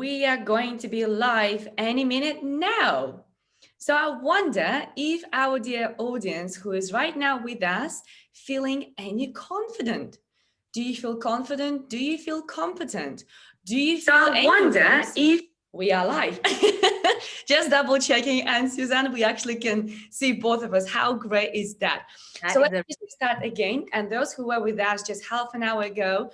We are going to be live any minute now. So I wonder if our dear audience who is right now with us feeling any confident. Do you feel confident? Do you feel competent? Do you feel I wonder if we are live? Just double checking. And Suzanne, we actually can see both of us. How great is that? So let's start again. And those who were with us just half an hour ago,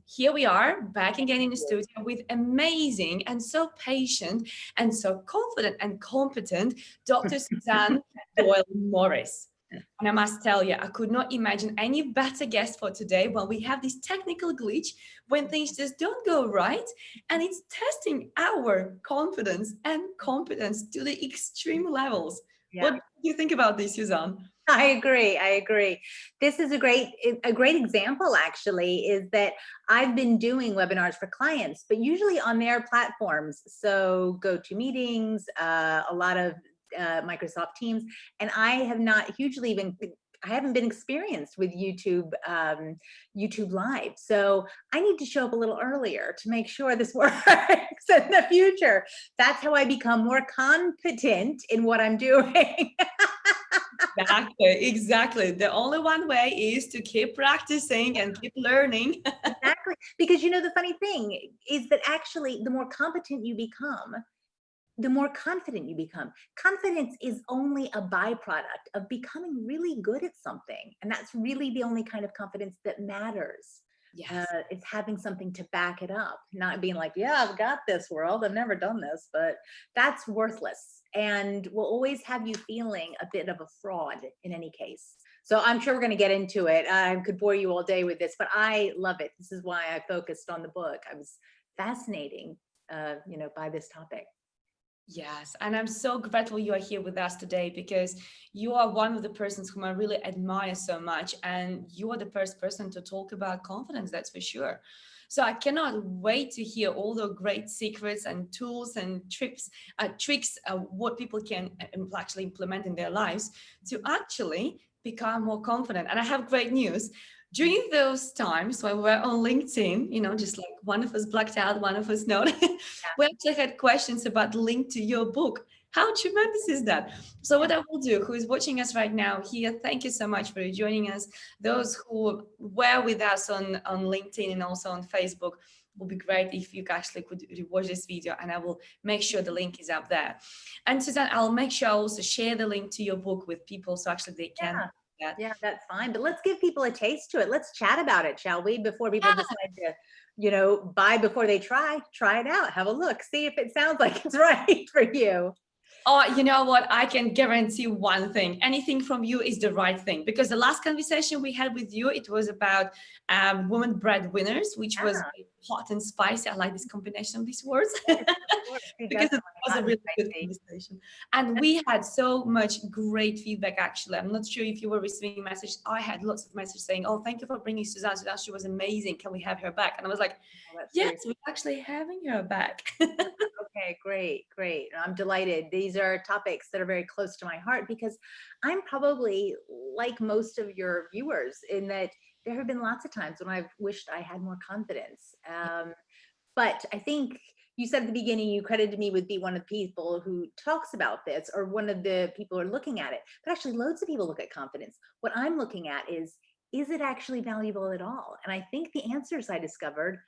here we are back again in the studio with amazing and so patient and so confident and competent Dr. Suzanne Doyle-Morris. And I must tell you, I could not imagine any better guest for today when we have this technical glitch, when things just don't go right, and it's testing our confidence and competence to the extreme levels. Yeah. What do you think about this, Suzanne? I agree. This is a great example, actually, is that I've been doing webinars for clients, but usually on their platforms. So GoToMeetings, a lot of Microsoft Teams, and I have not hugely I haven't been experienced with YouTube Live. So I need to show up a little earlier to make sure this works in the future. That's how I become more competent in what I'm doing. Exactly. The only one way is to keep practicing and keep learning. Exactly. Because, you know, the funny thing is that actually the more competent you become, the more confident you become. Confidence is only a byproduct of becoming really good at something. And that's really the only kind of confidence that matters. Yes. It's having something to back it up, not being like, yeah, I've got this world. I've never done this, but that's worthless and will always have you feeling a bit of a fraud in any case. So I'm sure we're going to get into it. I could bore you all day with this, but I love it. This is why I focused on the book. I was fascinating, by this topic. Yes, and I'm so grateful you are here with us today because you are one of the persons whom I really admire so much, and you are the first person to talk about confidence, that's for sure. So I cannot wait to hear all the great secrets and tools and tricks, what people can actually implement in their lives to actually become more confident. And I have great news. During those times when we were on LinkedIn, just like one of us blacked out, one of us not, we actually had questions about the link to your book. How tremendous is that? So what I will do, who is watching us right now here, thank you so much for joining us. Those who were with us on LinkedIn and also on Facebook, would be great if you actually could rewatch this video, and I will make sure the link is up there. And Suzanne, I'll make sure I also share the link to your book with people so actually they can. Yeah, that's fine. But let's give people a taste to it. Let's chat about it, shall we? Before people decide to, buy before they try it out. Have a look. See if it sounds like it's right for you. Oh, you know what? I can guarantee one thing. Anything from you is the right thing. Because the last conversation we had with you, it was about women breadwinners, which was hot and spicy. I like this combination of these words. Because it was a really good conversation. And we had so much great feedback, actually. I'm not sure if you were receiving a message. I had lots of messages saying, oh, thank you for bringing Suzanne. Suzanne, she was amazing. Can we have her back? And I was like, yes, we're actually having her back. Okay, great. I'm delighted. These are topics that are very close to my heart because I'm probably like most of your viewers in that there have been lots of times when I've wished I had more confidence. But I think you said at the beginning, you credited me with being one of the people who talks about this, or one of the people who are looking at it. But actually loads of people look at confidence. What I'm looking at is it actually valuable at all? And I think the answers I discovered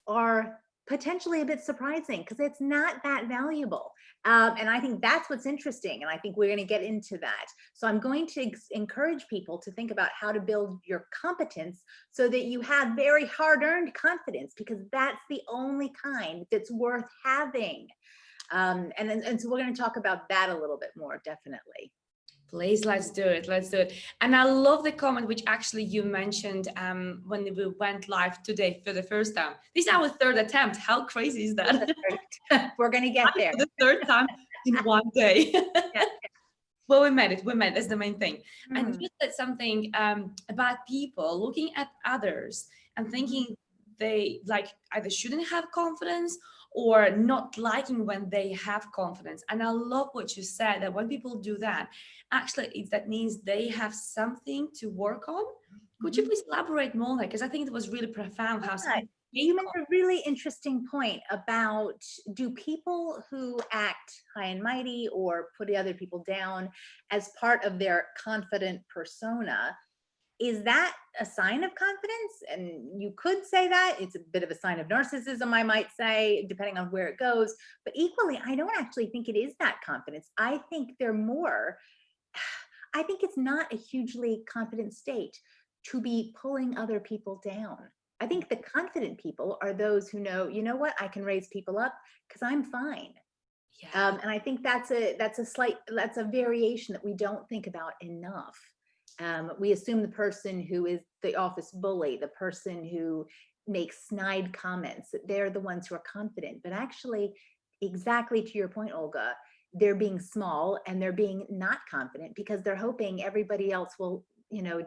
are potentially a bit surprising because it's not that valuable. And I think that's what's interesting. And I think we're going to get into that. So I'm going to encourage people to think about how to build your competence so that you have very hard-earned confidence, because that's the only kind that's worth having. And so we're going to talk about that a little bit more, definitely. Please, let's do it. And I love the comment which actually you mentioned when we went live today for the first time. This is our third attempt. How crazy is that? We're going to get there. For the third time in one day. Well, we made it. That's the main thing. And you said something about people looking at others and thinking they either shouldn't have confidence or not liking when they have confidence. And I love what you said, that when people do that, actually that means they have something to work on. Could you please elaborate more? Because I think it was really profound how some You make a really interesting point about, do people who act high and mighty or put other people down as part of their confident persona, is that a sign of confidence? And you could say that it's a bit of a sign of narcissism, I might say, depending on where it goes. But equally, I don't actually think it is that confidence. I think they're more, I think it's not a hugely confident state to be pulling other people down. I think the confident people are those who know, you know what, I can raise people up because I'm fine. Yeah. And I think that's a variation that we don't think about enough. We assume the person who is the office bully, the person who makes snide comments, that they're the ones who are confident. But actually, exactly to your point, Olga, they're being small and they're being not confident because they're hoping everybody else will,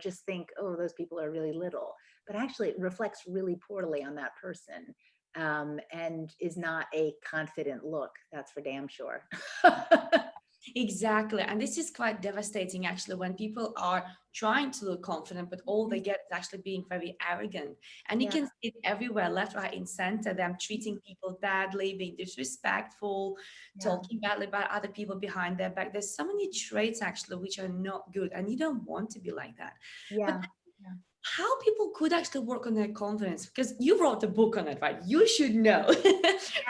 just think, oh, those people are really little. But actually, it reflects really poorly on that person, and is not a confident look. That's for damn sure. Exactly. And this is quite devastating, actually, when people are trying to look confident, but all they get is actually being very arrogant. And you Yeah, can see it everywhere, left, right, and center, them treating people badly, being disrespectful, yeah, talking badly about other people behind their back. There's so many traits, actually, which are not good. And you don't want to be like that. But yeah, yeah. how people could actually work on their confidence, because you wrote a book on it, right? You should know.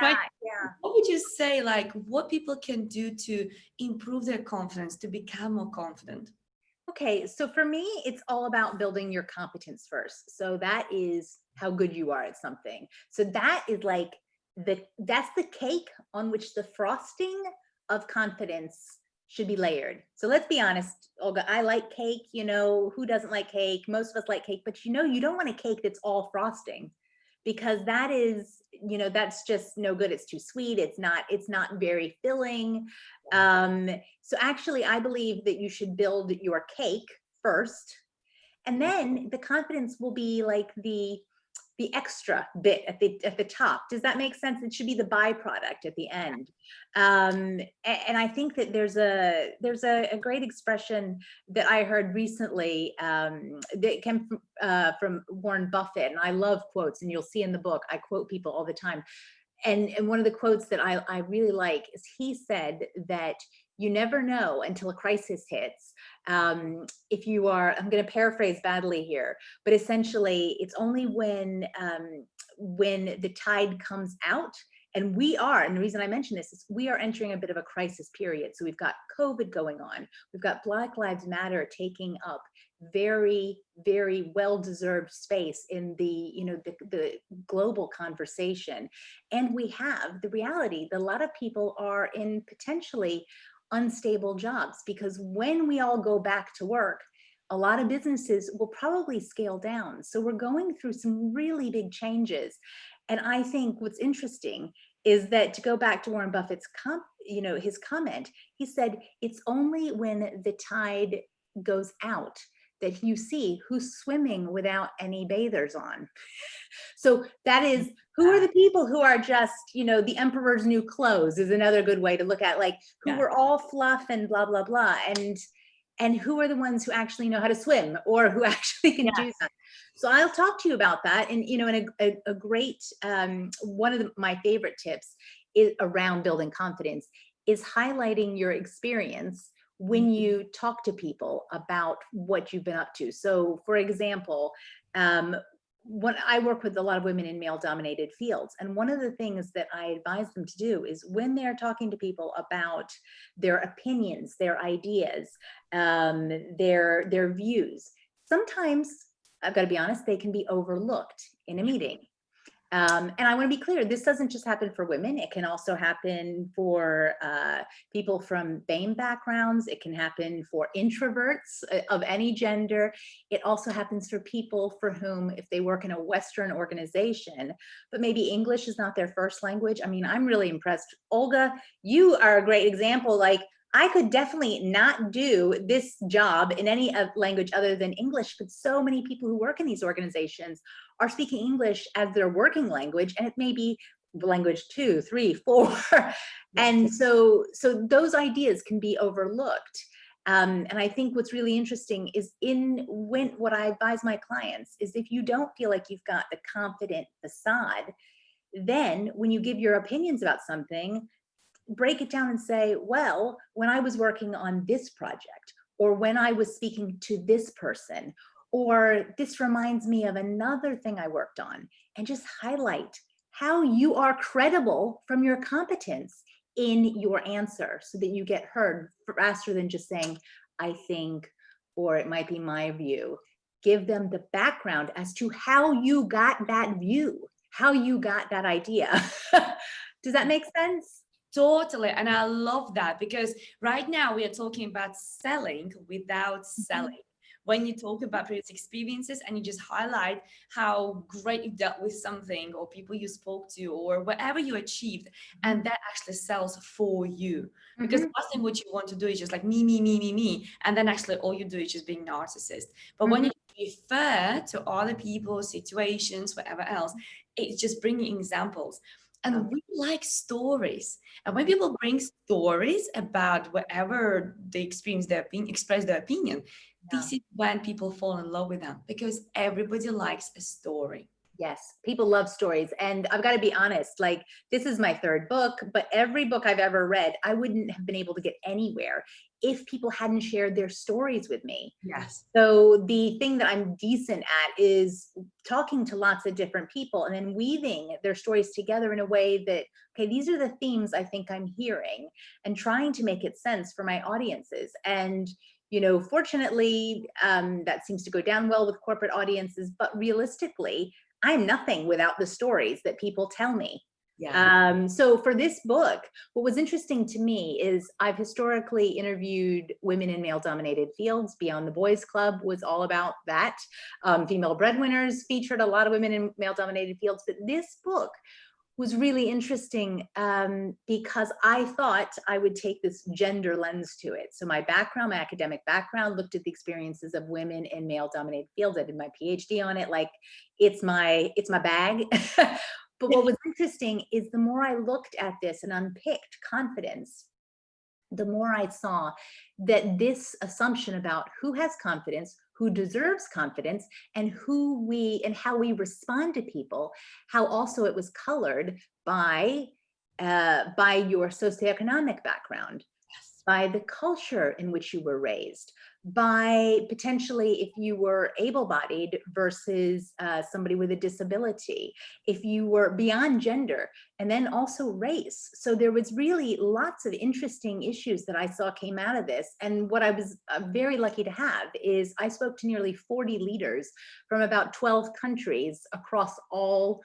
Right? Yeah. What would you say, like, what people can do to improve their confidence, to become more confident? Okay, so for me, it's all about building your competence first. So that is how good you are at something. So that is like that's the cake on which the frosting of confidence should be layered. So let's be honest, Olga, I like cake, who doesn't like cake? Most of us like cake, but you don't want a cake that's all frosting, because that is, that's just no good. It's too sweet. It's not very filling. So actually, I believe that you should build your cake first, and then the confidence will be like the extra bit at the top. Does that make sense? It should be the byproduct at the end. And I think that there's a great expression that I heard recently, that came from Warren Buffett, and I love quotes, and you'll see in the book I quote people all the time. And one of the quotes that I really like is, he said that you never know until a crisis hits. If you are, I'm going to paraphrase badly here, but essentially it's only when the tide comes out, and the reason I mention this is we are entering a bit of a crisis period. So we've got COVID going on. We've got Black Lives Matter taking up very, very well-deserved space in the global conversation. And we have the reality that a lot of people are in potentially unstable jobs, because when we all go back to work, a lot of businesses will probably scale down. So we're going through some really big changes. And I think what's interesting is that, to go back to Warren Buffett's his comment, he said, it's only when the tide goes out that you see who's swimming without any bathers on. So that is, who are the people who are just, the emperor's new clothes is another good way to look at, like, who were all fluff and blah, blah, blah. And who are the ones who actually know how to swim, or who actually can do that. So I'll talk to you about that. And, in a great, one of my favorite tips is around building confidence is highlighting your experience when you talk to people about what you've been up to. So for example, when I work with a lot of women in male-dominated fields, and one of the things that I advise them to do is, when they're talking to people about their opinions, their ideas, their views, sometimes, I've got to be honest, they can be overlooked in a meeting. And I want to be clear, this doesn't just happen for women. It can also happen for people from BAME backgrounds. It can happen for introverts of any gender. It also happens for people for whom, if they work in a Western organization, but maybe English is not their first language. I mean, I'm really impressed. Olga, you are a great example. Like, I could definitely not do this job in any language other than English, but so many people who work in these organizations are speaking English as their working language, and it may be language 2, 3, 4. And so those ideas can be overlooked. And I think what's really interesting is what I advise my clients is if you don't feel like you've got the confident facade, then when you give your opinions about something, break it down and say, well, when I was working on this project, or when I was speaking to this person, or this reminds me of another thing I worked on, and just highlight how you are credible from your competence in your answer so that you get heard faster than just saying, I think, or it might be my view. Give them the background as to how you got that view, how you got that idea. Does that make sense? Totally. And I love that, because right now we are talking about selling without selling. When you talk about previous experiences and you just highlight how great you dealt with something, or people you spoke to, or whatever you achieved, and that actually sells for you. Because the last thing what you want to do is just like me, and then actually all you do is just being narcissist. But when you refer to other people, situations, whatever else, it's just bringing examples. And we like stories. And when people bring stories about whatever they experience, express their opinion, this is when people fall in love with them, because everybody likes a story. Yes, people love stories. And I've got to be honest, like, this is my third book, but every book I've ever read, I wouldn't have been able to get anywhere if people hadn't shared their stories with me. Yes. So the thing that I'm decent at is talking to lots of different people and then weaving their stories together in a way that, okay, these are the themes I think I'm hearing, and trying to make it sense for my audiences. And fortunately, that seems to go down well with corporate audiences, but realistically, I'm nothing without the stories that people tell me. Yeah. So for this book, what was interesting to me is I've historically interviewed women in male-dominated fields. Beyond the Boys Club was all about that. Female Breadwinners featured a lot of women in male-dominated fields, but this book was really interesting because I thought I would take this gender lens to it. So my background, my academic background, looked at the experiences of women in male-dominated fields. I did my PhD on it. Like, it's my bag. But what was interesting is the more I looked at this and unpicked confidence, the more I saw that this assumption about who has confidence, who deserves confidence, and how we respond to people, how also it was colored by your socioeconomic background, by the culture in which you were raised, by potentially if you were able-bodied versus somebody with a disability, if you were beyond gender, and then also race. So there was really lots of interesting issues that I saw came out of this. And what I was very lucky to have is I spoke to nearly 40 leaders from about 12 countries across all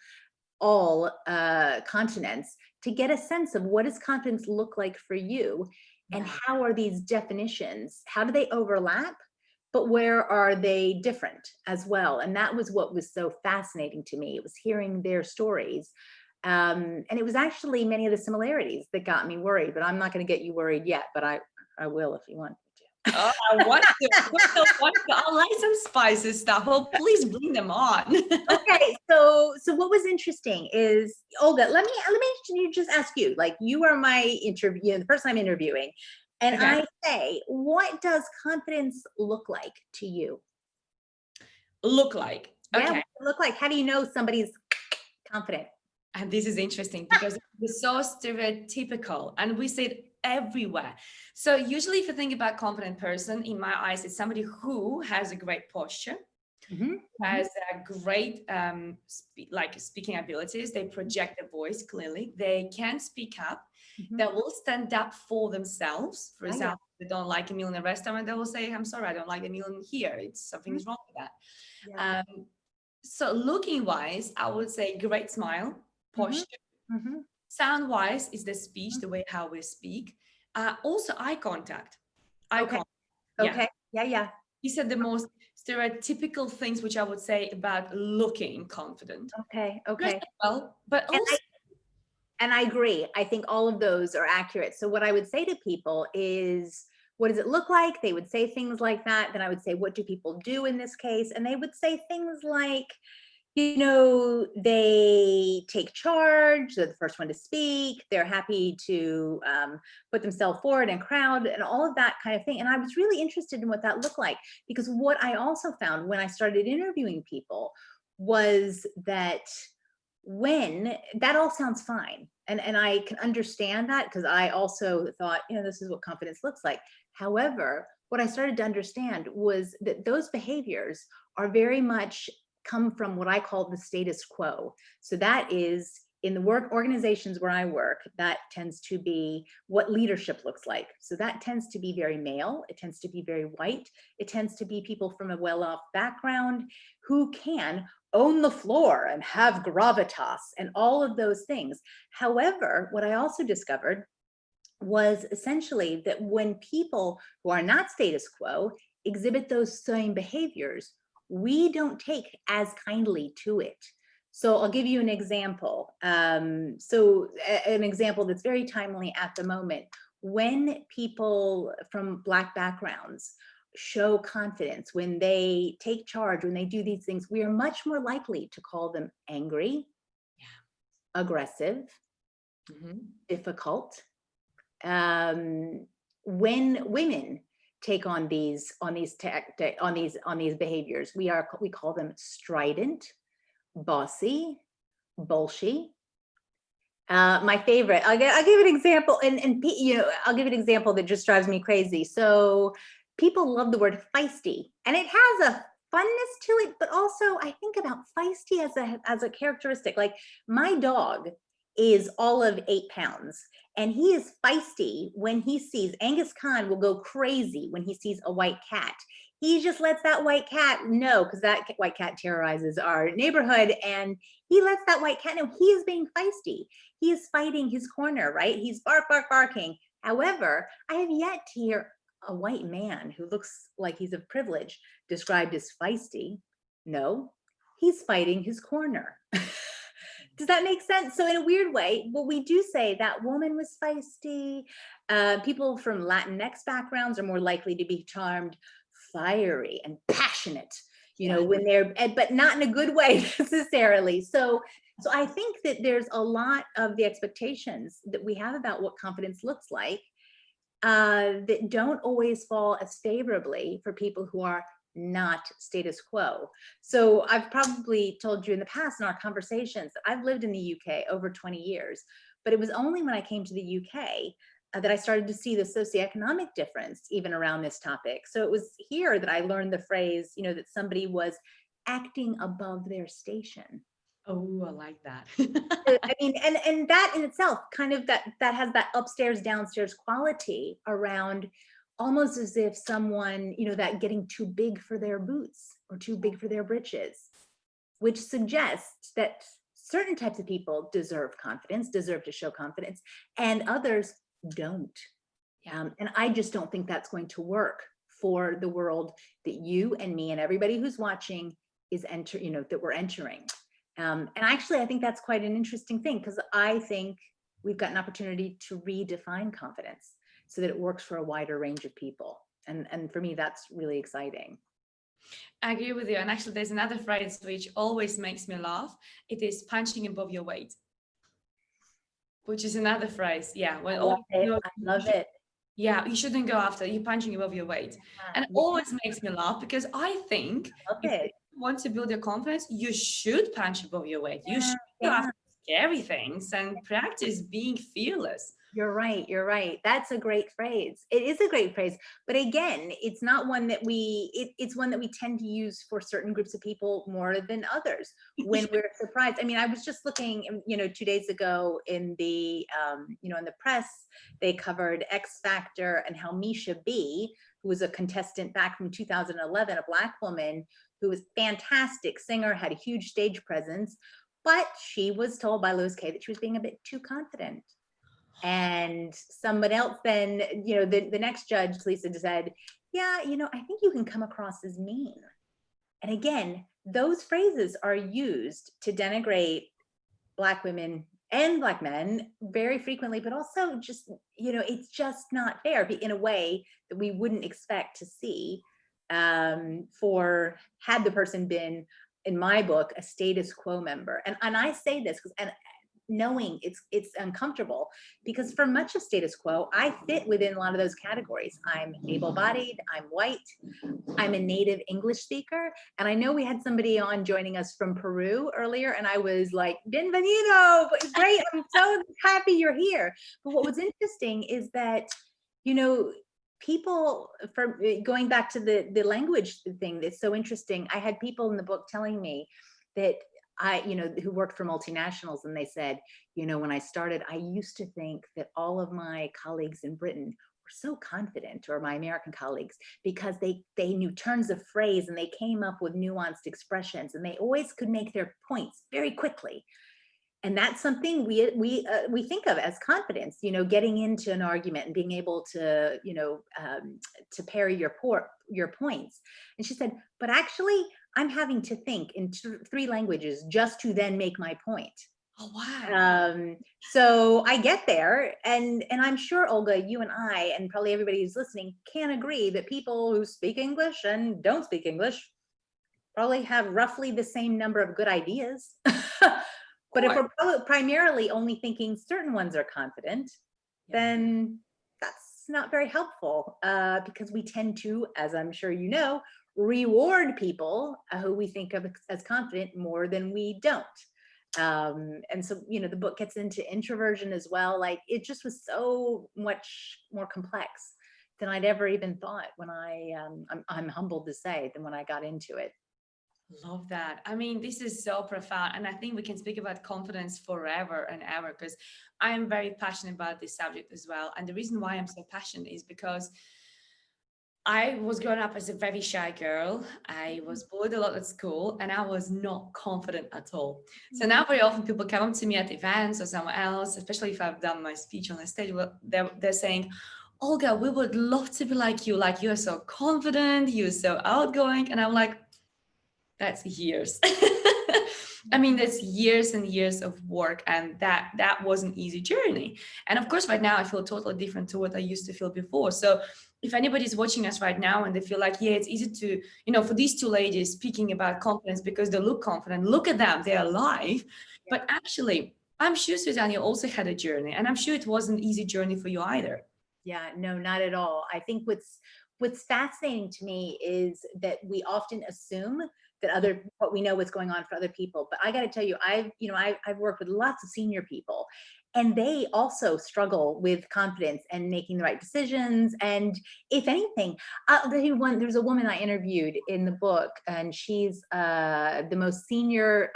continents to get a sense of what does confidence look like for you. And how are these definitions? How do they overlap? But where are they different as well? And that was what was so fascinating to me. It was hearing their stories. And it was actually many of the similarities that got me worried, but I'm not going to get you worried yet, but I will if you want me to. Oh, I want to. I like some spicy stuff. Well, please bring them on. Okay, so what was interesting is, Olga, let me just ask you, like, you are my the person I'm interviewing, and I say, what does confidence look like to you? Look like. Yeah, Okay. what does it look like? How do you know somebody's confident? And this is interesting because it's so stereotypical, and we see it everywhere. So usually if you think about confident person, in my eyes, it's somebody who has a great posture, has a great speaking abilities. They project their voice clearly. They can speak up. They will stand up for themselves. For example, they don't like a meal in a restaurant, they will say, I'm sorry, I don't like the meal in here. Something's wrong with that. So looking wise, I would say great smile, posture. Sound wise is the speech, the way how we speak. Also eye contact. Okay. Yeah. These are the most stereotypical things which I would say about looking confident. Okay. Well, but also, and I agree. I think all of those are accurate. So what I would say to people is, what does it look like? They would say things like that. Then I would say, what do people do in this case? And they would say things like, They take charge, they're the first one to speak, they're happy to put themselves forward and crowd and all of that kind of thing. And I was really interested in what that looked like, because what I also found when I started interviewing people was that when that all sounds fine. And I can understand that, because I also thought, this is what confidence looks like. However, what I started to understand was that those behaviors are very much come from what I call the status quo. So that is in the work organizations where I work, that tends to be what leadership looks like. So that tends to be very male. It tends to be very white. It tends to be people from a well-off background who can own the floor and have gravitas and all of those things. However, what I also discovered was essentially that when people who are not status quo exhibit those same behaviors, we don't take as kindly to it. So I'll give you an example. An example that's very timely at the moment. When people from Black backgrounds show confidence, when they take charge, when they do these things, we are much more likely to call them angry, aggressive, difficult. When women take on these behaviors, we call them strident, bossy, bolshy. My favorite, I'll give an example, and I'll give an example that just drives me crazy. So people love the word feisty, and it has a funness to it, but also I think about feisty as a characteristic. Like, my dog is all of 8 pounds, and he is feisty when he sees, Angus Khan will go crazy when he sees a white cat. He just lets that white cat know, because that white cat terrorizes our neighborhood, and he lets that white cat know he is being feisty. He is fighting his corner, right? He's barking. However, I have yet to hear a white man who looks like he's of privilege described as feisty. No, he's fighting his corner. Does that make sense? So in a weird way, well, we do say that woman was feisty. People from Latinx backgrounds are more likely to be termed fiery and passionate, when they're, but not in a good way necessarily. So I think that there's a lot of the expectations that we have about what confidence looks like that don't always fall as favorably for people who are not status quo. So I've probably told you in the past in our conversations that I've lived in the UK over 20 years, but it was only when I came to the UK that I started to see the socioeconomic difference even around this topic. So it was here that I learned the phrase, that somebody was acting above their station. Oh, I like that. I mean, and that in itself kind of that has that upstairs, downstairs quality around, almost as if someone, that getting too big for their boots or too big for their britches, which suggests that certain types of people deserve confidence, deserve to show confidence, and others don't. And I just don't think that's going to work for the world that you and me and everybody who's watching is that we're entering. And actually, I think that's quite an interesting thing, because I think we've got an opportunity to redefine confidence so that it works for a wider range of people. And for me, that's really exciting. I agree with you. And actually, there's another phrase which always makes me laugh. It is punching above your weight, which is another phrase. Yeah. I love it. Yeah, you shouldn't go after, you're punching above your weight. And it always makes me laugh, because I think if you want to build your confidence, you should punch above your weight. You should go after scary things and practice being fearless. You're right. That's a great phrase. It is a great phrase. But again, it's not one that it's one that we tend to use for certain groups of people more than others when we're surprised. I mean, I was just looking, 2 days ago in the, in the press, they covered X Factor and how Misha B, who was a contestant back from 2011, a Black woman who was a fantastic singer, had a huge stage presence, but she was told by Louis Kay that she was being a bit too confident. And someone else then, the next judge, Lisa, said, yeah, I think you can come across as mean. And again, those phrases are used to denigrate Black women and Black men very frequently, but also just, it's just not fair in a way that we wouldn't expect to see for had the person been in my book, a status quo member. And I say this because, and knowing it's uncomfortable, because for much of status quo, I fit within a lot of those categories. I'm able-bodied, I'm white, I'm a native English speaker. And I know we had somebody on joining us from Peru earlier, and I was like, bienvenido, but great, I'm so happy you're here. But what was interesting is that, you know, people, for going back to the language thing, that's so interesting. I had people in the book telling me that who worked for multinationals, and they said, when I started, I used to think that all of my colleagues in Britain were so confident, or my American colleagues, because they knew turns of phrase and they came up with nuanced expressions, and they always could make their points very quickly. And that's something we think of as confidence, getting into an argument and being able to, to parry your points. And she said, but actually, I'm having to think in 3 languages just to then make my point. Oh, wow. So I get there, and I'm sure, Olga, you and I, and probably everybody who's listening, can agree that people who speak English and don't speak English probably have roughly the same number of good ideas. But if we're primarily only thinking certain ones are confident, then that's not very helpful, because we tend to, as I'm sure you know, reward people who we think of as confident more than we don't. And so, the book gets into introversion as well. Like, it just was so much more complex than I'd ever even thought when I'm humbled to say, than when I got into it. Love that. I mean, this is so profound. And I think we can speak about confidence forever and ever, because I am very passionate about this subject as well. And the reason why I'm so passionate is because I was growing up as a very shy girl. I was bullied a lot at school, and I was not confident at all. So now very often people come up to me at events or somewhere else, especially if I've done my speech on the stage, they're saying, Olga, we would love to be like you. Like, you're so confident, you're so outgoing. And I'm like, that's years. I mean, that's years and years of work, and that was an easy journey. And of course, right now I feel totally different to what I used to feel before. So if anybody's watching us right now and they feel like, yeah, it's easy to, for these 2 ladies speaking about confidence because they look confident, look at them, they're alive. But actually, I'm sure, Suzanne, you also had a journey, and I'm sure it wasn't an easy journey for you either. Yeah, no, not at all. I think what's fascinating to me is that we often assume that what we know what's going on for other people. But I got to tell you, I've worked with lots of senior people, and they also struggle with confidence and making the right decisions. And if anything, there's a woman I interviewed in the book, and she's the most senior,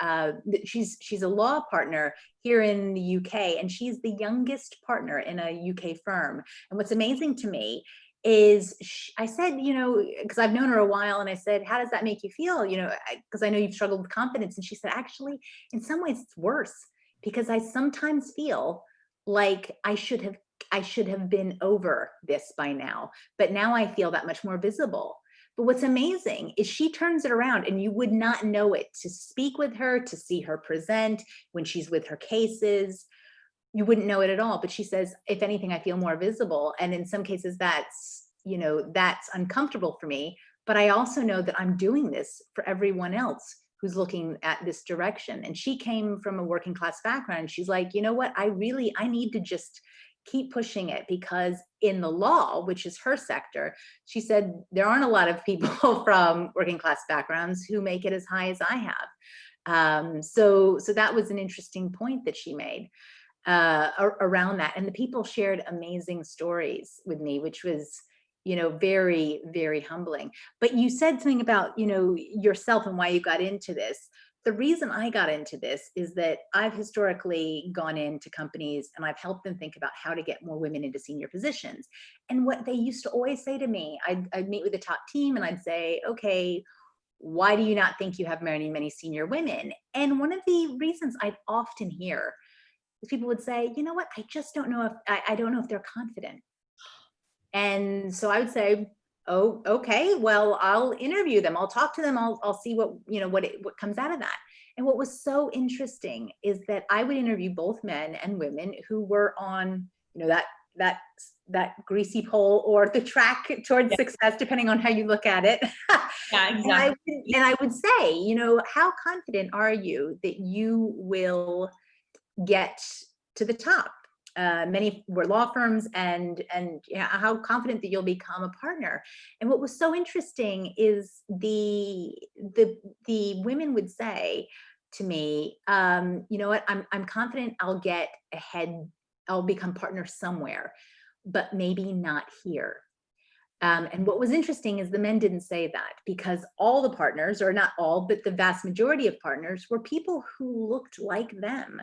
she's a law partner here in the UK, and she's the youngest partner in a UK firm. And what's amazing to me is I said, because I've known her a while, and I said, how does that make you feel? Because I know you've struggled with confidence. And she said, actually, in some ways it's worse, because I sometimes feel like I should have been over this by now, but now I feel that much more visible. But what's amazing is she turns it around, and you would not know it to speak with her, to see her present when she's with her cases. You wouldn't know it at all. But she says, if anything, I feel more visible. And in some cases that's uncomfortable for me. But I also know that I'm doing this for everyone else who's looking at this direction. And she came from a working class background. She's like, you know what, I need to just keep pushing it, because in the law, which is her sector, she said, there aren't a lot of people from working class backgrounds who make it as high as I have. So that was an interesting point that she made around that. And the people shared amazing stories with me, which was, very, very humbling. But you said something about, yourself and why you got into this. The reason I got into this is that I've historically gone into companies and I've helped them think about how to get more women into senior positions. And what they used to always say to me, I'd meet with the top team and I'd say, okay, why do you not think you have many, many senior women? And one of the reasons I'd often hear is people would say, you know what, I just don't know if, I don't know if they're confident. And so I would say, oh, okay, well, I'll interview them. I'll talk to them. I'll see what comes out of that. And what was so interesting is that I would interview both men and women who were on, that greasy pole or the track towards success, depending on how you look at it. Yeah, exactly. And I would say, you know, how confident are you that you will get to the top? Many were law firms, and yeah, how confident that you'll become a partner. And what was so interesting is the women would say to me, you know what, I'm confident I'll get ahead, I'll become partner somewhere, but maybe not here. And what was interesting is the men didn't say that, because all the partners, or not all, but the vast majority of partners, were people who looked like them.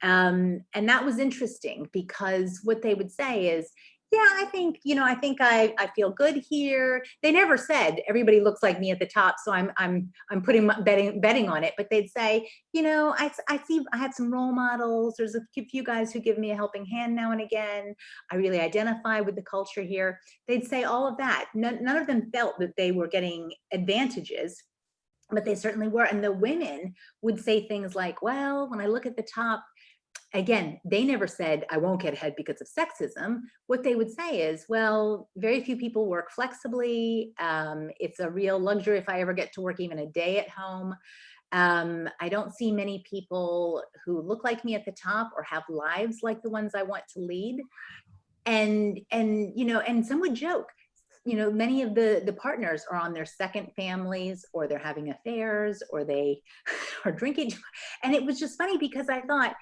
And that was interesting, because what they would say is, yeah, I think, you know, I think I feel good here. They never said everybody looks like me at the top, so I'm putting betting on it. But they'd say, you know, I see I have some role models. There's a few guys who give me a helping hand now and again. I really identify with the culture here. They'd say all of that. None of them felt that they were getting advantages, but they certainly were. And the women would say things like, well, when I look at the top, again, they never said, I won't get ahead because of sexism. What they would say is, well, very few people work flexibly. It's a real luxury if I ever get to work even a day at home. I don't see many people who look like me at the top or have lives like the ones I want to lead. And you know, and some would joke, you know, many of the partners are on their second families, or they're having affairs, or they are drinking. And it was just funny, because I thought,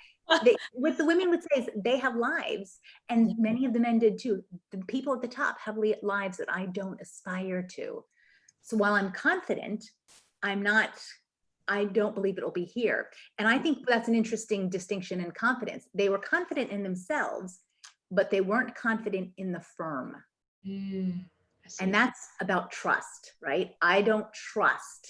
what the women would say is they have lives, and many of the men did too. The people at the top have lives that I don't aspire to. So while I'm confident, I don't believe it'll be here. And I think that's an interesting distinction in confidence. They were confident in themselves, but they weren't confident in the firm. And that's about trust, right? I don't trust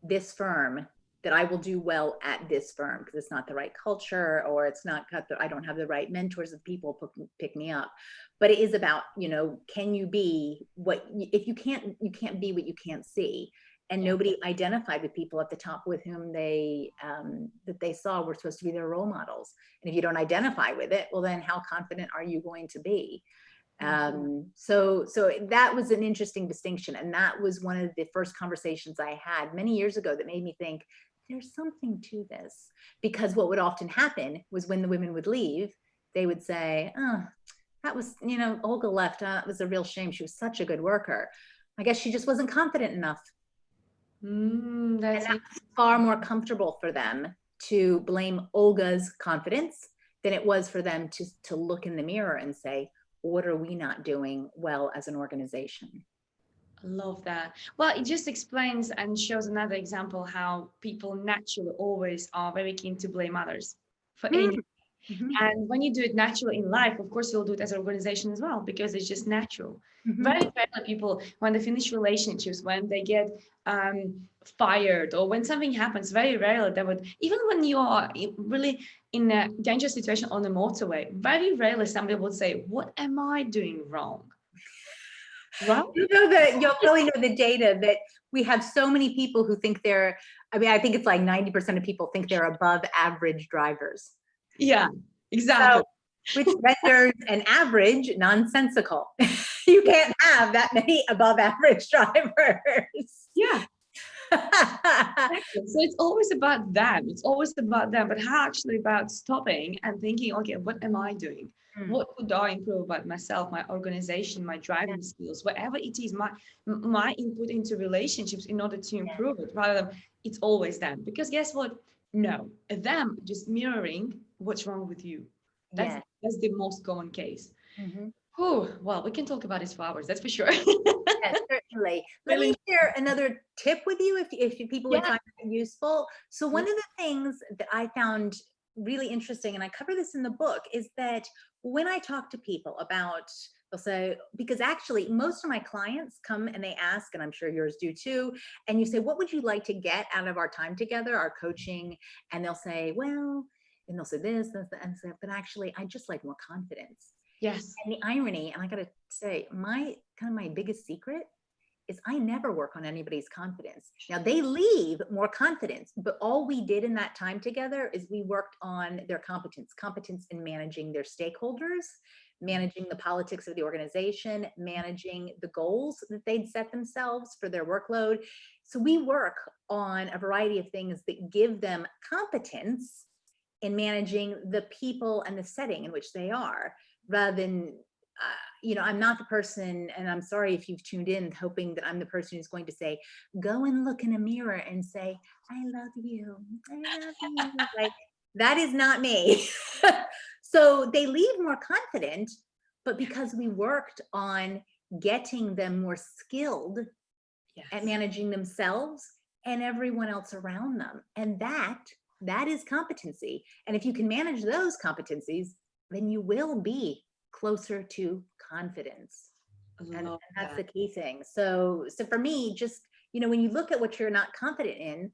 this firm that I will do well at this firm, because it's not the right culture, or it's not got I don't have the right mentors of people pick me up. But it is about, you know, can you be what, if you can't be what you can't see. And nobody identified with people at the top with whom they that they saw were supposed to be their role models. And if you don't identify with it, well, then how confident are you going to be? So that was an interesting distinction. And that was one of the first conversations I had many years ago that made me think, there's something to this. Because what would often happen was, when the women would leave, they would say, oh, that was, you know, Olga left. It was a real shame. She was such a good worker. I guess she just wasn't confident enough. That's far more comfortable for them to blame Olga's confidence than it was for them to look in the mirror and say, what are we not doing well as an organization? I love that. Well, it just explains and shows another example how people naturally always are very keen to blame others for anything. And when you do it naturally in life, of course, you'll do it as an organization as well, because it's just natural. Very rarely people, when they finish relationships, when they get fired, or when something happens, very rarely they would, even when you are really in a dangerous situation on the motorway, very rarely somebody would say, what am I doing wrong? Right? You know that you'll probably know the data that we have so many people who think they're, I mean, I think it's like 90% of people think they're above average drivers. Yeah, exactly. So, which renders an average nonsensical. You can't have that many above average drivers. Yeah. So it's always about them. It's always about them, but how actually about stopping and thinking, okay, what am I doing? What could I improve about myself, my organization, my driving skills, whatever it is, my input into relationships in order to improve it, rather than it's always them. Because guess what? No, them just mirroring what's wrong with you. That's the most common case. Well, we can talk about this for hours, that's for sure. Yes, certainly. Let me share another tip with you if people would find it useful. So one of the things that I found really interesting, and I cover this in the book, is that when I talk to people about, they'll say, because actually most of my clients come and they ask, and I'm sure yours do too, and you say, what would you like to get out of our time together, our coaching? And they'll say, well, and they'll say this, and say, but actually I just like more confidence. Yes. And the irony, and I got to say, my biggest secret is I never work on anybody's confidence. Now they leave more confidence, but all we did in that time together is we worked on their competence in managing their stakeholders, managing the politics of the organization, managing the goals that they'd set themselves for their workload. So we work on a variety of things that give them competence in managing the people and the setting in which they are, rather than, I'm not the person, and I'm sorry if you've tuned in hoping that I'm the person who's going to say, go and look in a mirror and say, I love you, I love you. Like, that is not me. So they leave more confident, but because we worked on getting them more skilled at managing themselves and everyone else around them. And that is competency. And if you can manage those competencies, then you will be closer to confidence. And that's the key thing. So for me, just, when you look at what you're not confident in,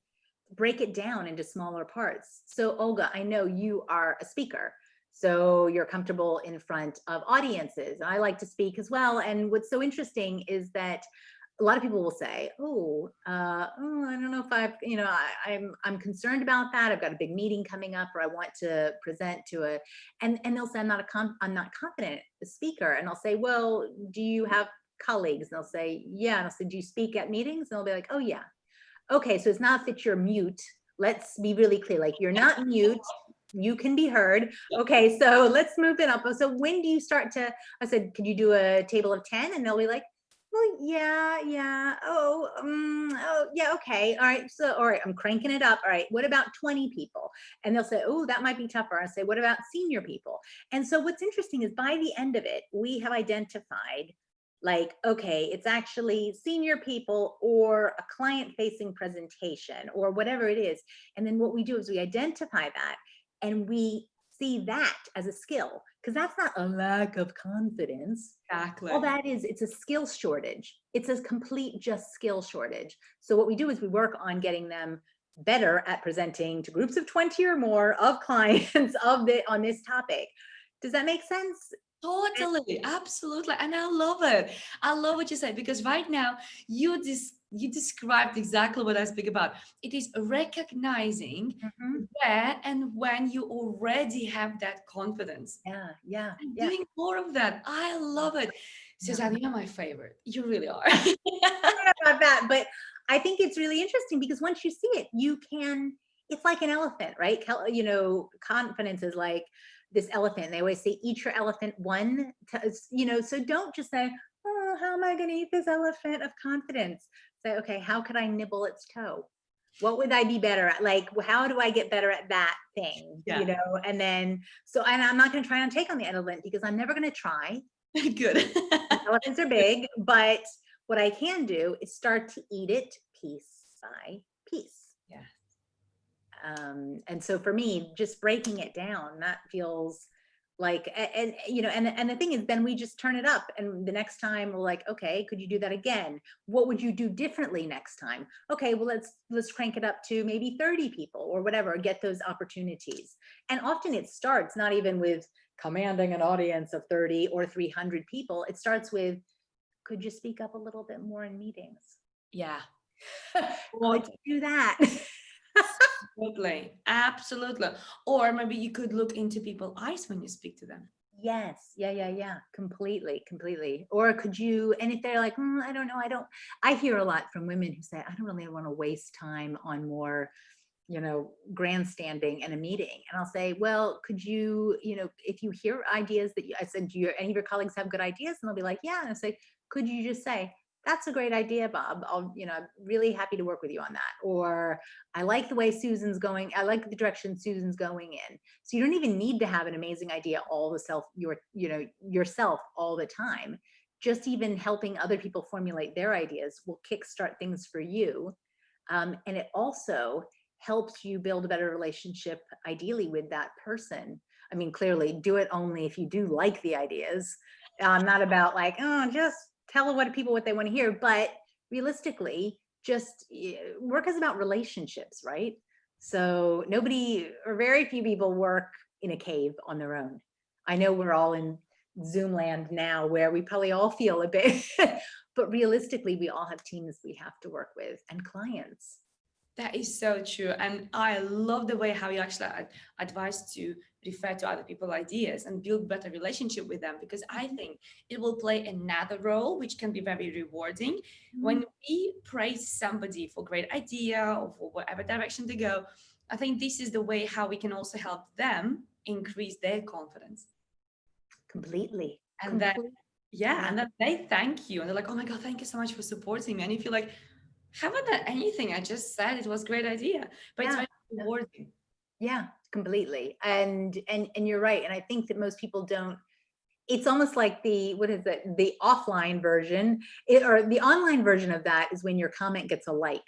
break it down into smaller parts. So Olga, I know you are a speaker, so you're comfortable in front of audiences. I like to speak as well. And what's so interesting is that a lot of people will say, I don't know if I'm concerned about that. I've got a big meeting coming up, or I want to present to and they'll say, I'm not confident speaker. And I'll say, well, do you have colleagues? And they'll say, yeah. And I'll say, do you speak at meetings? And they'll be like, oh yeah. Okay, so it's not that you're mute. Let's be really clear. Like, you're not mute. You can be heard. Okay, so let's move it up. So when do you start to, I said, could you do a table of 10? And they'll be like, well, yeah. Oh, yeah, okay. All right. So, all right, I'm cranking it up. All right, what about 20 people? And they'll say, oh, that might be tougher. I say, what about senior people? And so what's interesting is by the end of it, we have identified, like, okay, it's actually senior people or a client-facing presentation or whatever it is. And then what we do is we identify that and we see that as a skill, because that's not a lack of confidence. Exactly. All that is, it's a skill shortage. It's a complete just skill shortage. So what we do is we work on getting them better at presenting to groups of 20 or more of clients on this topic. Does that make sense? Totally, absolutely. And I love it. I love what you said, because right now you described exactly what I speak about. It is recognizing where and when you already have that confidence. Yeah. And doing more of that. I love it. Suzanne, you're my favorite. You really are. I don't know about that, but I think it's really interesting because once you see it, it's like an elephant, right? Confidence is like this elephant. They always say, eat your elephant one, so don't just say, oh, how am I going to eat this elephant of confidence? Say, okay, how could I nibble its toe? What would I be better at? Like, how do I get better at that thing? Yeah. And then, and I'm not going to try and take on the elephant because I'm never going to try. Good. Elephants are big, but what I can do is start to eat it piece by piece. Yeah. And so for me, just breaking it down, that feels like, and the thing is, then we just turn it up, and the next time we're like, okay, could you do that again? What would you do differently next time? Okay, well, let's crank it up to maybe 30 people or whatever, get those opportunities. And often it starts not even with commanding an audience of 30 or 300 people. It starts with, could you speak up a little bit more in meetings? Yeah. Could you do that? Absolutely. Or maybe you could look into people's eyes when you speak to them. Yes. Yeah. Completely. Or could you, and if they're like, I don't know, I hear a lot from women who say, I don't really want to waste time on more, grandstanding in a meeting. And I'll say, well, could you, if you hear ideas I said, do any of your colleagues have good ideas? And they'll be like, yeah. And I say, could you just say, that's a great idea, Bob. I'm really happy to work with you on that. Or I like the way Susan's going. I like the direction Susan's going in. So you don't even need to have an amazing idea yourself all the time. Just even helping other people formulate their ideas will kickstart things for you. And it also helps you build a better relationship, ideally, with that person. I mean, clearly, do it only if you do like the ideas. Not about like, just tell people what they want to hear, but realistically, just work is about relationships, right? So nobody or very few people work in a cave on their own. I know we're all in Zoom land now where we probably all feel a bit, but realistically, we all have teams we have to work with and clients. That is so true. And I love the way how you actually advise to refer to other people's ideas and build better relationship with them, because I think it will play another role which can be very rewarding. When we praise somebody for great idea or for whatever direction they go, I think this is the way how we can also help them increase their confidence. Completely. And then, yeah, Yeah. and then they thank you and they're like, oh my God, thank you so much for supporting me. And you feel like, haven't done anything. I just said it was a great idea, but it's Yeah. very rewarding. Yeah, completely. And you're right. And I think that most people don't, it's almost like the, what is it? The offline version or the online version of that is when your comment gets a like.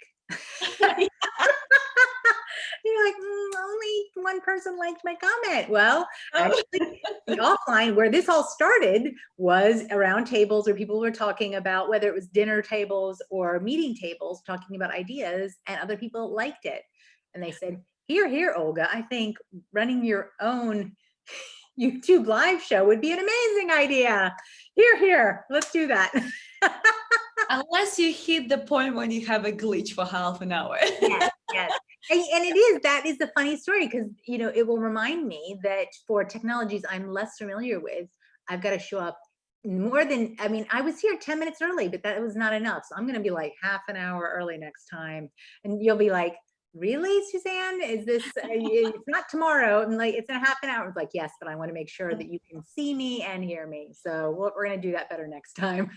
You're like, only one person liked my comment. Well, actually, the offline where this all started was around tables where people were talking about whether it was dinner tables or meeting tables, talking about ideas, and other people liked it. And they said, here, Olga, I think running your own YouTube live show would be an amazing idea. Here, let's do that. Unless you hit the point when you have a glitch for half an hour. Yes. And it is, that is the funny story, because, you know, it will remind me that for technologies I'm less familiar with, I've got to show up more than, I mean, I was here 10 minutes early, but that was not enough. So I'm going to be like half an hour early next time. And you'll be like, really, Suzanne, is this, it's not tomorrow. And like, it's in a half an hour. It's like, yes, but I want to make sure that you can see me and hear me. So we're going to do that better next time.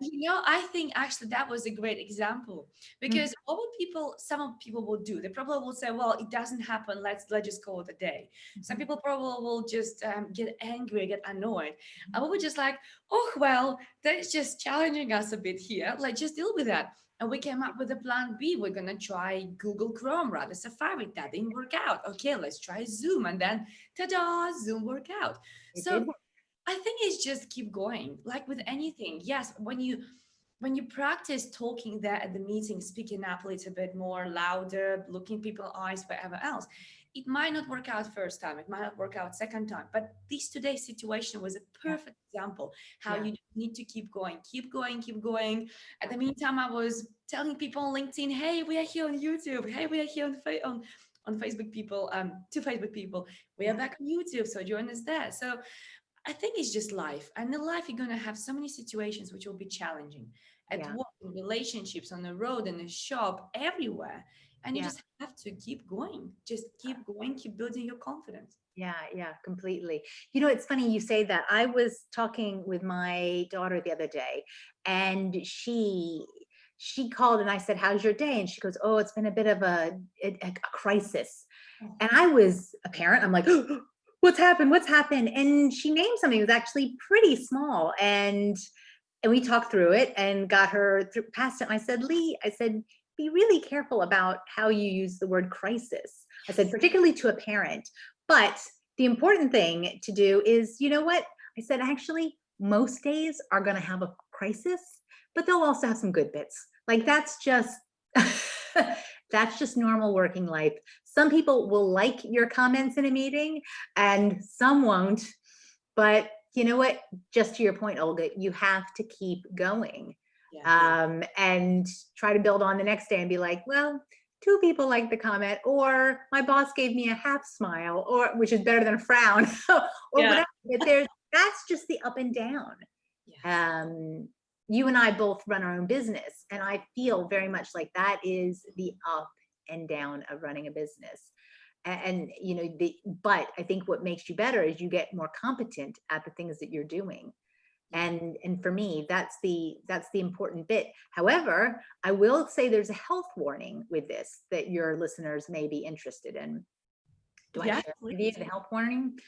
You know, I think actually that was a great example, because what will people, some people will do, they probably will say, well, it doesn't happen, let's just call it a day. Some people probably will just get angry, get annoyed. I will be just like, oh, well, that's just challenging us a bit here, let's just deal with that. And we came up with a plan B. We're going to try Google Chrome rather Safari. That didn't work out. Okay, let's try Zoom. And then, ta-da, Zoom worked out. So I think it's just keep going. Like with anything. Yes, when you practice talking there at the meeting, speaking up a little bit more louder, looking people's eyes, whatever else, it might not work out first time. It might not work out second time. But this today's situation was a perfect example how you need to keep going, keep going, keep going. At the meantime, I was telling people on LinkedIn, hey, we are here on YouTube. Hey, we are here on Facebook people, to Facebook people. We are back on YouTube. So join us there. So I think it's just life. And in life, you're going to have so many situations which will be challenging at work, in relationships, on the road, in the shop, everywhere. And you just have to keep going. Just keep going, keep building your confidence. Yeah, completely. You know, it's funny you say that. I was talking with my daughter the other day, and she called and I said, how's your day? And she goes, oh, it's been a bit of a crisis. And I was a parent. I'm like, oh, what's happened? And she named something that was actually pretty small. And we talked through it and got her past it. And I said, Lee, be really careful about how you use the word crisis. I said, particularly to a parent. But the important thing to do is, you know what? I said, actually, most days are going to have a crisis, but they'll also have some good bits. Like that's just, that's just normal working life. Some people will like your comments in a meeting and some won't. But you know what? Just to your point, Olga, you have to keep going. And try to build on the next day and be like, well, 2 people liked the comment, or my boss gave me a half smile, or which is better than a frown, or whatever. But that's just the up and down. You and I both run our own business, and I feel very much like that is the up and down of running a business. And you know, but I think what makes you better is you get more competent at the things that you're doing. And for me, that's the important bit. However, I will say there's a health warning with this that your listeners may be interested in. Do I share with you the health warning?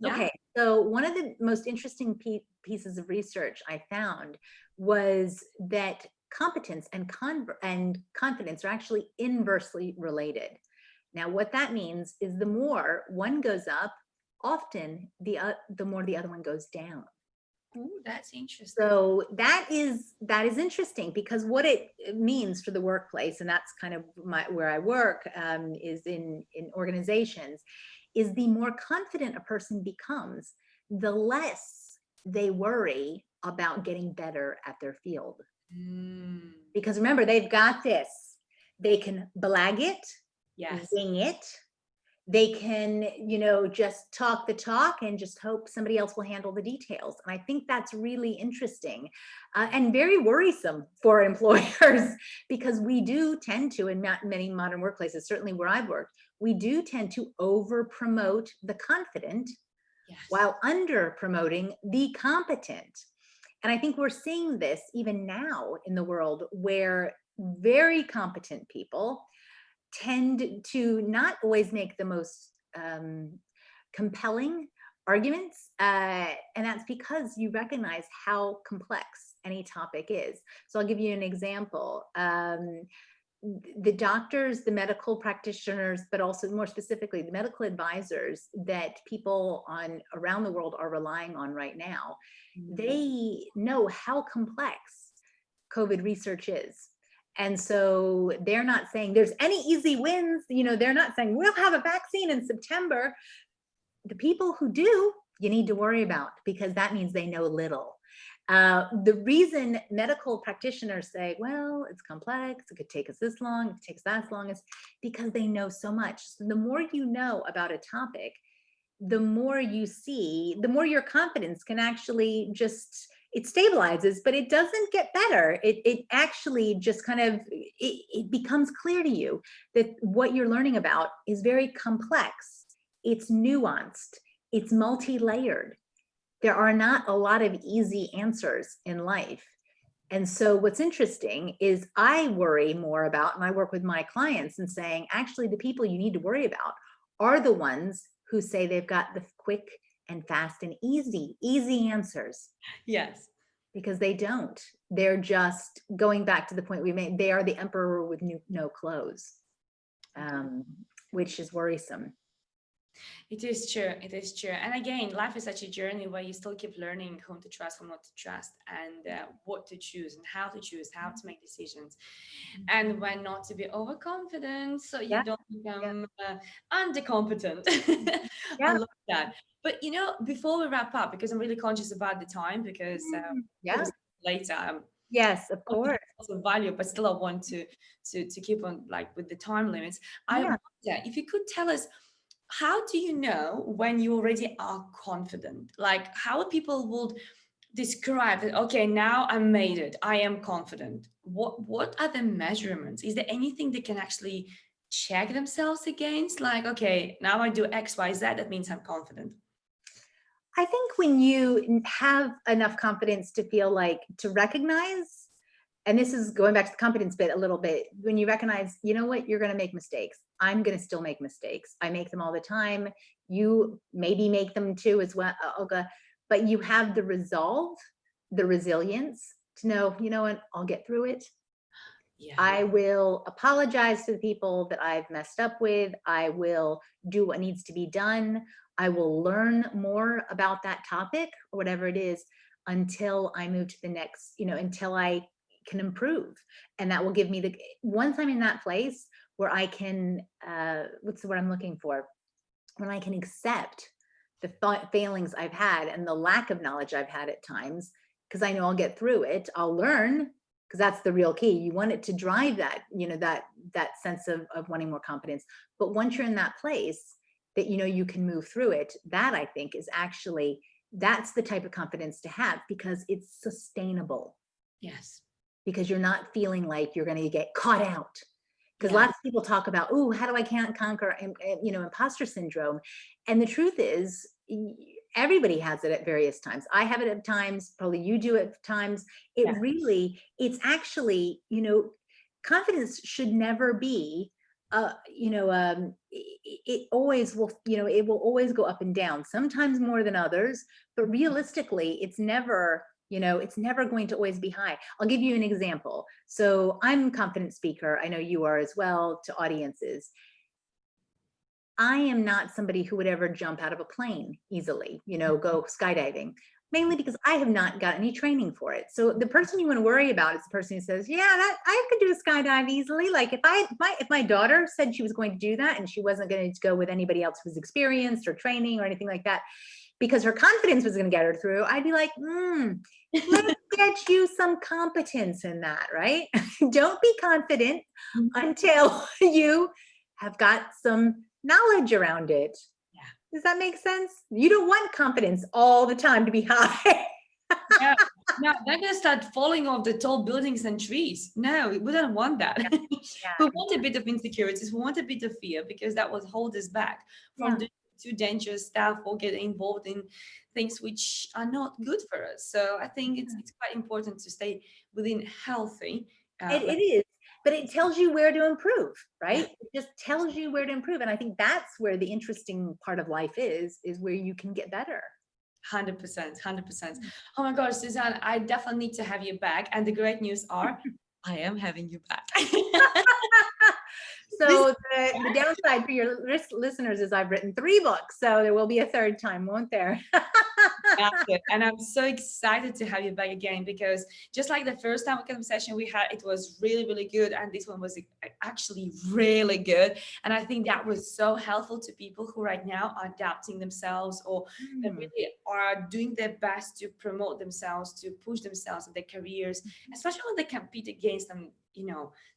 Okay, so one of the most interesting pieces of research I found was that competence and confidence are actually inversely related. Now, what that means is the more one goes up, often the more the other one goes down. Ooh, that's interesting. So that is interesting, because what it means for the workplace, and that's kind of where I work, is in organizations, is the more confident a person becomes, the less they worry about getting better at their field. Because remember, they've got this. They can blag it, wing it. They can, just talk the talk and just hope somebody else will handle the details. And I think that's really interesting and very worrisome for employers, because we do tend to, in many modern workplaces, certainly where I've worked, we do tend to over promote the confident, Yes. while under promoting the competent. And I think we're seeing this even now in the world, where very competent people tend to not always make the most compelling arguments. And that's because you recognize how complex any topic is. So I'll give you an example. The doctors, the medical practitioners, but also more specifically, the medical advisors that people around the world are relying on right now, they know how complex COVID research is. And so they're not saying there's any easy wins. They're not saying we'll have a vaccine in September. The people who do, you need to worry about, because that means they know little. The reason medical practitioners say, well, it's complex, it could take us this long, it takes that long, is because they know so much. So the more you know about a topic, the more you see, the more your confidence can actually it stabilizes, but it doesn't get better. It actually just kind of, it becomes clear to you that what you're learning about is very complex. It's nuanced. It's multi-layered. There are not a lot of easy answers in life. And so what's interesting is I worry more about, and I work with my clients and saying, actually, the people you need to worry about are the ones who say they've got the quick and fast and easy answers. Yes. Because they don't. They're just going back to the point we made. They are the emperor with no clothes, which is worrisome. It is true. It is true. And again, life is such a journey where you still keep learning whom to trust, whom not to trust, and what to choose and how to choose, how to make decisions, and when not to be overconfident, so you don't become undercompetent. I love that. But before we wrap up, because I'm really conscious about the time, because later. Yes, of course. Of value, but still I want to keep on with the time limits. I wonder if you could tell us, how do you know when you already are confident? How people would describe that, okay, now I made it, I am confident. What are the measurements? Is there anything they can actually check themselves against? Okay, now I do X, Y, Z, that means I'm confident. I think when you have enough confidence to feel to recognize, and this is going back to the competence bit a little bit, when you recognize, you know what, you're going to make mistakes. I'm going to still make mistakes. I make them all the time. You maybe make them too as well, Olga, but you have the resolve, the resilience to know, you know what, I'll get through it. Yeah. I will apologize to the people that I've messed up with. I will do what needs to be done. I will learn more about that topic or whatever it is until I move to the next, until I can improve. And that will give me once I'm in that place where I can, what's the word I'm looking for? When I can accept the failings I've had and the lack of knowledge I've had at times, because I know I'll get through it, I'll learn, because that's the real key. You want it to drive that, that sense of wanting more competence. But once you're in that place that, you can move through it, that I think is actually, that's the type of confidence to have, because it's sustainable. Yes. Because you're not feeling like you're going to get caught out. Because lots of people talk about, oh, how do I can't conquer, imposter syndrome? And the truth is, everybody has it at various times. I have it at times, probably you do at times. It's actually, confidence should never be, it always will, it will always go up and down, sometimes more than others, but realistically, it's never, it's never going to always be high. I'll give you an example. So I'm a confident speaker. I know you are as well, to audiences. I am not somebody who would ever jump out of a plane easily, go skydiving, mainly because I have not got any training for it. So the person you want to worry about is the person who says, yeah, I could do a skydive easily. Like if my daughter said she was going to do that and she wasn't going to go with anybody else who's experienced or training or anything like that, because her confidence was going to get her through, I'd be like, let's get you some competence in that, right? Don't be confident until you have got some knowledge around it. Yeah. Does that make sense? You don't want confidence all the time to be high. Yeah. No, they're going to start falling off the tall buildings and trees. No, we don't want that. Yeah, We want a bit of insecurities. We want a bit of fear, because that would hold us back from yeah. doing too dangerous stuff or getting involved in things which are not good for us. So I think it's quite important to stay within healthy. It is, but it tells you where to improve, Yeah. right? It just tells you where to improve. And I think that's where the interesting part of life is where you can get better. 100%, 100%. Oh my gosh, Suzanne, I definitely need to have you back. And the great news are, I am having you back. So the downside for your listeners is I've written 3 books, so there will be a third time, won't there? That's it. And I'm so excited to have you back again, because just like the first time conversation we had, it was really, really good. And this one was actually really good. And I think that was so helpful to people who right now are adapting themselves, or they really are doing their best to promote themselves, to push themselves in their careers, especially when they compete against them,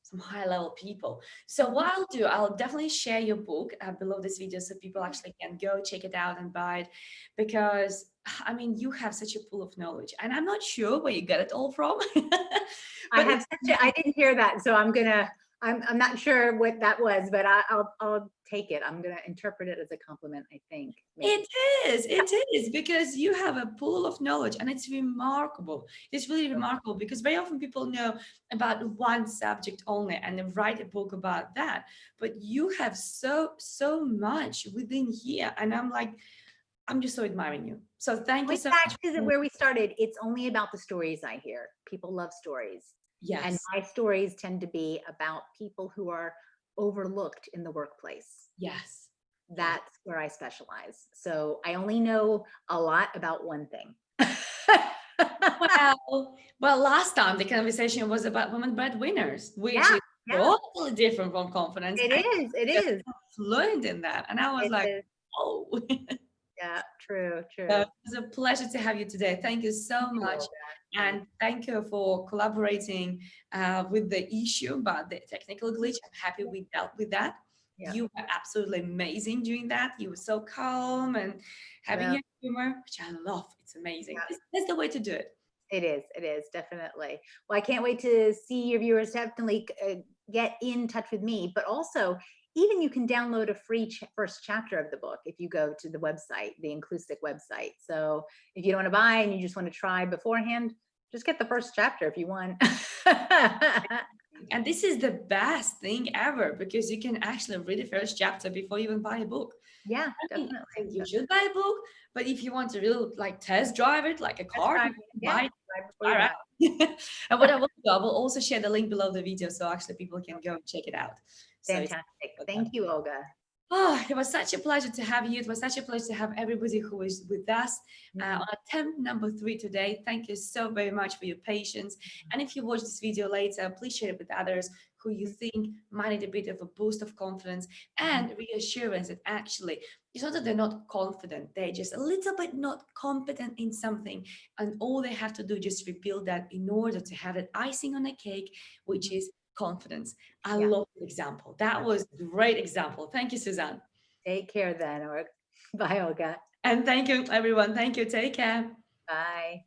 some high level people. So what I'll do, I'll definitely share your book below this video so people actually can go check it out and buy it, because I mean, you have such a pool of knowledge, and I'm not sure where you get it all from. I didn't hear that, so I'm not sure what that was, but I'll take it. I'm gonna interpret it as a compliment, I think. Maybe. It is, because you have a pool of knowledge, and it's remarkable. It's really remarkable, because very often people know about one subject only and they write a book about that. But you have so much within here, and I'm just so admiring you. So thank you so much. Back to where we started. It's only about the stories I hear. People love stories. Yes. And my stories tend to be about people who are overlooked in the workplace. Yes. That's where I specialize. So I only know a lot about one thing. Well, last time the conversation was about women breadwinners, which is totally different from confidence. It is. Fluent in that. And I was oh. Yeah, true. So it was a pleasure to have you today. Thank you so much. And thank you for collaborating with the issue about the technical glitch. I'm happy we dealt with that. Yeah. You were absolutely amazing doing that. You were so calm and having your humor, which I love. It's amazing. Yeah. That's the way to do it. It is, definitely. Well, I can't wait to see your viewers definitely get in touch with me, but also even you can download a free first chapter of the book if you go to the website, the InclusIQ website. So if you don't want to buy and you just want to try beforehand, just get the first chapter if you want. And this is the best thing ever, because you can actually read the first chapter before you even buy a book. Yeah, definitely. You should buy a book, but if you want to really test drive it like a car, buy it. All right. And what I will do, I will also share the link below the video, so actually people can go and check it out. Fantastic. Thank you, Olga. Oh, it was such a pleasure to have you. It was such a pleasure to have everybody who is with us on attempt number 3 today. Thank you so very much for your patience. And if you watch this video later, please share it with others who you think might need a bit of a boost of confidence and reassurance that actually it's not that they're not confident, they're just a little bit not competent in something, and all they have to do is just rebuild that in order to have that icing on the cake, which is confidence. I love the example. That was a great example. Thank you, Suzanne. Take care then. Bye, Olga. And thank you, everyone. Thank you. Take care. Bye.